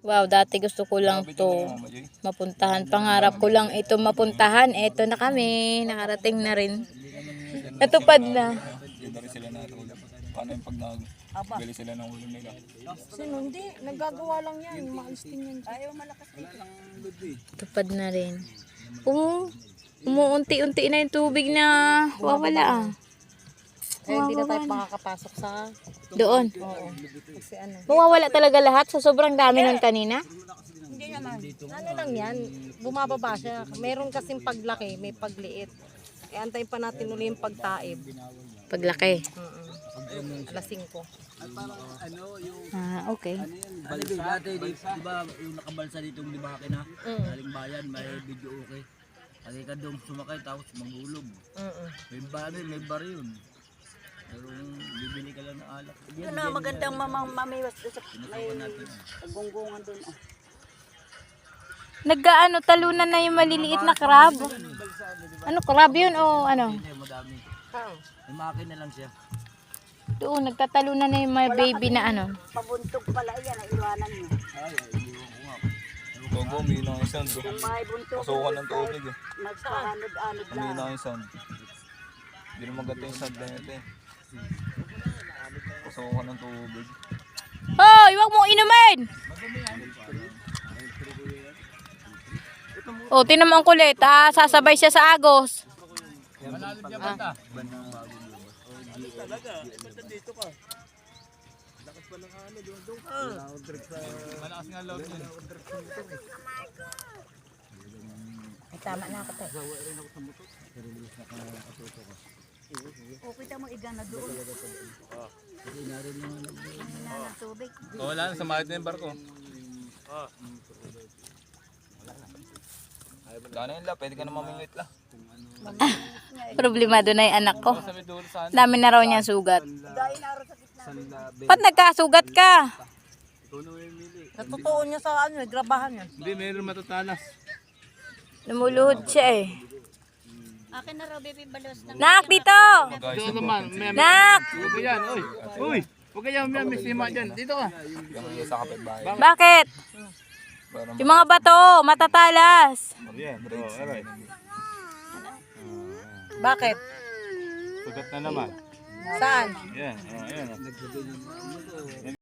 Wow, dati gusto ko lang to mapuntahan. Pangarap ko lang ito mapuntahan. Ito na kami. Nakarating na rin. Natupad na. Hindi rin sila natulog. Paano yung pag nagbili sila ng ulo nila? Sino? Hindi. Nagagawa lang yan. Maalis din yan. Ayaw malakas dito. Tupad na rin. Umuunti-unti na yung tubig na wawala ah. Eh, hindi na tayo makakapasok sa... Doon. Oo. Kasi ano. Mawawala talaga lahat sa sobrang dami ng kanina. Hindi naman. Ano lang yan. Bumababa siya. Meron kasing paglaki, may pagliit. Eh, antayin pa natin uli yung pagtaib. Paglaki. Alas 5. Ah, okay. Balsa dati, di ba yung nakabalsa dito yung libake na? Galing bayan, may video okay. Kasi ka doon sumakay tapos magulog. May bar yun. Pero bibili ka lang ng alak. Yun na, magandang mamiwas doon sa may gunggungan doon. Nag-ano, talunan na yung maliliit na crab. Ano, crab yun o ano? Hindi, madami. May makina lang siya. Doon, nagtatalunan na yung mga baby na ano. Pabuntog pala yan, iwanan nyo. Ay, iniwan ko nga. Gogo, umiinom ang isang do. Yung may buntog, Pasukan ng tubig eh. nagpahanod-anod lang. Umiinom ang isang. Hindi naman gata yung sand na ito eh. Pasukan ng tubig. Hoy, wag mong inumin! Oh, tinan mo ang kulit. Ah, sasabay siya sa agos. Tama na ako tayo. O, kita mo igana doon. Hina ng tubig. Wala na, sumahit na yung barko. Gano'n yun la, pwede ka na mamingwit la. Problemado na yung anak ko. Sa may dulo saan? Dami na raw niya sugat. Dahil naro sa gitna. Ba't nagkasugat ka? Natutuon niya sa ano, grabahan yan. Hindi, mayroon matatalas. Lumuluhod siya eh. Akin na raw, baby balos na. Nak, dito! Guys, naman, Nak! huwag yan, oy. Uy, huwag yan, may sima dyan. Dito ka. Yung sa kapitbahay. Bakit? Yung mga bato, matatalas. Yan, bridge. Bakit? Sugat na naman. Saan? Yan, yan.